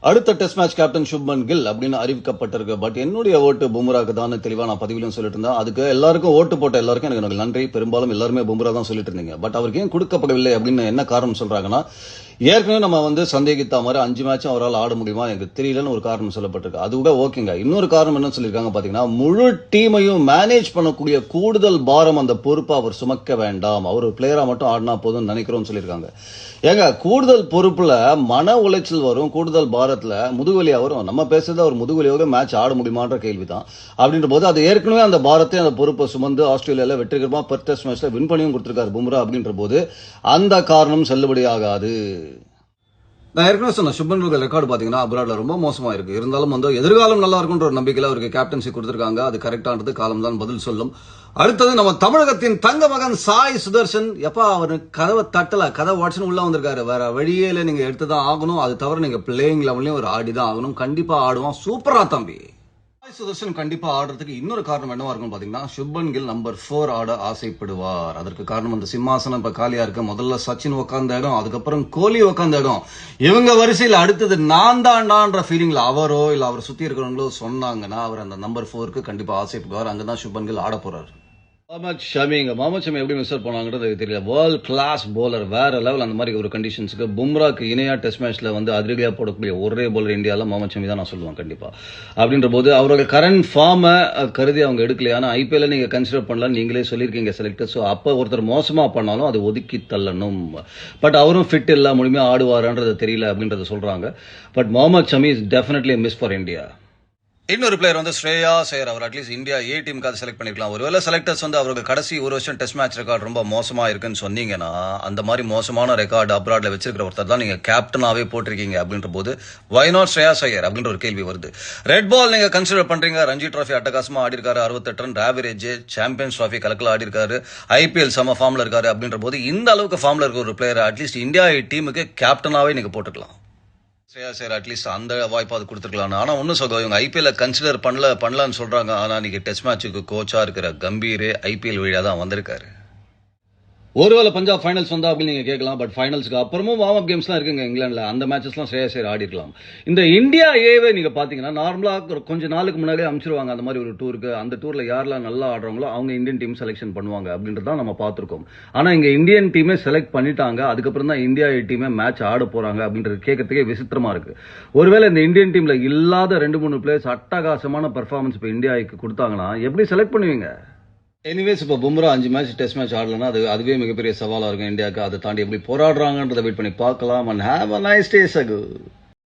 அடுத்த test match captain Shubman Gill அப்படின்னு அறிவிக்கப்பட்டிருக்கு. பட் என்னுடைய ஓட்டு பும்ராக்கு தான் தெளிவா நான் பதிவிலும் சொல்லிட்டு இருந்தேன். அதுக்கு எல்லாருக்கும் ஓட்டு போட்ட எல்லாருக்கும் எனக்கு நன்றி. பெரும்பாலும் எல்லாருமே பும்ரா தான் சொல்லிட்டு இருந்தீங்க. பட் அவருக்கு ஏன் கொடுக்கப்படவில்லை அப்படின்னு என்ன காரணம் சொல்றாங்கன்னா, ஏற்கனவே நம்ம சந்தேகித்த மாதிரி 5 மேட்சும் அவரால் ஆட முடியுமா எனக்கு தெரியலன்னு ஒரு காரணம் சொல்லப்பட்டிருக்கு. அது கூட ஓகேங்க. இன்னொரு காரணம் என்ன சொல்லியிருக்காங்க பாத்தீங்கன்னா, முழு டீமையும் மேனேஜ் பண்ணக்கூடிய கூடுதல் பாரம் அந்த பொறுப்பை அவர் சுமக்க வேண்டாம், அவர் ஒரு பிளேயரா மட்டும் ஆடினா போதும் நினைக்கிறோம் சொல்லியிருக்காங்க. ஏங்க, கூடுதல் பொறுப்புல மன உளைச்சல் வரும், கூடுதல் பாரத்துல முதுகுவலியா வரும். நம்ம பேசுறது அவர் முதுகுவலியோட மேட்ச் ஆட முடியுமான்ற கேள்விதான். அப்படின்ற போது அது ஏற்கனவே அந்த பாரத்தை அந்த பொறுப்பை சுமந்து ஆஸ்திரேலியால வெற்றிகரமா பெர் டெஸ்ட் மேட்ச்ல வின் பண்ணியும் கொடுத்திருக்காரு பும்ரா. அப்படின்ற போது அந்த காரணம் செல்லுபடியாகாது. நான் ஏற்கனவே சொன்ன சுப்மன் கில் ரெக்கார்டு பாத்தீங்கன்னா அப்ராட்ல ரொம்ப மோசமா இருக்கு. இருந்தாலும் எதிர்காலம் நல்லா இருக்குன்ற ஒரு நம்பிக்கையில அவருக்கு கேப்டன்சி கொடுத்திருக்காங்க. அது கரெக்டானது, காலம் தான் பதில் சொல்லும். அடுத்தது நம்ம தமிழகத்தின் தங்க மகன் சாய் சுதர்ஷன். எப்பா அவர் கதவை தட்டல, கதவை வாட்ஸ்னு உள்ள வந்திருக்காரு. வேற வழியில நீங்க எடுத்துதான் ஆகணும். அது தவிர நீங்க பிளேயிங் லெவல்லையும் ஒரு ஆடிதான் ஆகணும். கண்டிப்பா ஆடுவான். சூப்பரா தம்பி. சாய் சுதர்ஷன் கண்டிப்பா ஆடுறதுக்கு இன்னொரு காரணம் என்னவா இருக்கும் பாத்தீங்கன்னா, சுப்மன் கில் நம்பர் 4 ஆட ஆசைப்படுவார். அதற்கு காரணம் அந்த சிம்மாசனம் இப்ப காலியா இருக்கு. முதல்ல சச்சின் உட்கார்ந்த இடம், அதுக்கப்புறம் கோலி உட்கார்ந்த இடம். இவங்க வரிசையில் அடுத்தது நான் தான்டான்ற ஃபீலிங்ல அவரோ இல்ல அவர் சுத்தி இருக்கிறவங்களோ சொன்னாங்கன்னா அவர் அந்த நம்பர் 4க்கு கண்டிப்பா ஆசைப்படுவார். அங்கதான் சுப்மன் கில் ஆட போறாரு. முகமது ஷமி எப்படி மிஸ் போனாங்கிறது தெரியல. வேர்ல்ட் கிளாஸ் போலர், வேற லெவல். அந்த மாதிரி ஒரு கண்டிஷன்ஸுக்கு பும்ராக்கு இணையா டெஸ்ட் மேட்ச்ல அதிரடியா போடக்கூடிய ஒரே போலர் இந்தியாவில் முகமது ஷமி தான் நான் சொல்லுவேன் கண்டிப்பா. அப்படின்ற போது அவரோட கரண்ட் ஃபார்மை கருதி அவங்க எடுக்கலையா. ஆனா ஐபிஎல் நீங்க கன்சிடர் பண்ணலாம், நீங்களே சொல்லியிருக்கீங்க செலக்டர். ஸோ அப்போ ஒருத்தர் மோசமா பண்ணாலும் அது ஒதுக்கி தள்ளணும். பட் அவரும் ஃபிட் இல்லை, முழுமையா ஆடுவாரான்றது தெரியல அப்படின்றத சொல்றாங்க. But Mohammed Shami is definitely miss for India. இன்னொரு பிளேயர் ஸ்ரேயா சையர். அவர் அட்லீஸ்ட் இந்தியா ஏ டீமுக்காக செலக்ட் பண்ணிருக்கலாம். ஒருவேளை செலக்டர்ஸ் அவருக்கு கடைசி ஒரு வருஷம் டெஸ்ட் மேட்ச் ரெக்கார்டு ரொம்ப மோசமா இருக்குன்னு சொன்னீங்கன்னா, அந்த மாதிரி மோசமான ரெக்கார்டு அப்ராட்ல வச்சிருக்கிற ஒருத்தர் தான் நீங்க கேப்டனாவே போட்டிருக்கீங்க. அப்படின்ற போது வை நாட் ஸ்ரேயா சையர் அப்படின்ற ஒரு கேள்வி வருது. ரெட் பால் நீங்க கன்சிடர் பண்றீங்க. ரஞ்சி டிராஃபி அட்டகாசமா ஆடி இருக்காரு, 68 ரன் ஆவரேஜ். சாம்பியன்ஸ் டிராஃபி கலக்கல ஆடி இருக்காரு, ஐபிஎல் சம ஃபார்ம்ல இருக்காரு. அப்படின்ற போது இந்த அளவுக்கு ஃபார்ம்ல இருக்க ஒரு பிளேயர் அட்லீஸ்ட் இந்தியா டீமுக்கு கேப்டனாவே நீங்க போட்டுக்கலாம். சரி, அட்லீஸ்ட் அந்த வாய்ப்பாவது கொடுத்துருக்கலாம். ஆனா ஒன்னும் சொல்லுவோம், இவங்க ஐபிஎல் கன்சிடர் பண்ணலான்னு சொல்றாங்க. ஆனா நீங்க டெஸ்ட் மேட்சுக்கு கோச்சா இருக்கிற கம்பீர் ஐபிஎல் வழியா தான் வந்திருக்காரு. ஒருவேளை பஞ்சாப் ஃபைனல்ஸ் வந்தா அப்படின்னு நீங்க கேட்கலாம். பட் ஃபைனல்ஸ்க்கு அப்புறமும் வார்ம் அப் கேம்ஸ்லாம் இருக்குங்க இங்கிலாந்துல. அந்த மேட்சஸ்லாம் ஸ்ரேயா ஆடி இருக்கலாம். இந்த இந்தியா ஏவே நீங்க பாத்தீங்கன்னா நார்மலா கொஞ்ச நாளுக்கு முன்னாடியே அனுப்பிச்சிருவாங்க அந்த மாதிரி ஒரு டூருக்கு. அந்த டூர்ல யாரெல்லாம் நல்லா ஆடுறாங்களோ அவங்க இந்தியன் டீம் செலக்ஷன் பண்ணுவாங்க அப்படின்றத நம்ம பார்த்திருக்கோம். ஆனா இங்க இந்தியன் டீமே செலக்ட் பண்ணிட்டாங்க. அதுக்கப்புறம் தான் இந்தியா டீமே மேட்ச் ஆட போறாங்க அப்படின்றது கேட்கறதுக்கே விசித்திரமா இருக்கு. ஒருவேளை இந்த இந்தியன் டீம்ல இல்லாத 2-3 பிளேயர்ஸ் அட்டகாசமான பெர்ஃபார்மன்ஸ் இப்ப இந்தியாவுக்கு கொடுத்தாங்கன்னா எப்படி செலக்ட் பண்ணுவீங்க? எனிவேஸ் இப்போ பும்ரா 5 மேட்ச் டெஸ்ட் மேட்ச் ஆடலன்னா அதுவே மிகப்பெரிய சவாலா இருக்கும் இந்தியாவுக்கு. அதை தாண்டி எப்படி போராடுறாங்கன்றதை வெயிட் பண்ணி பார்க்கலாம். And have a nice day சகு.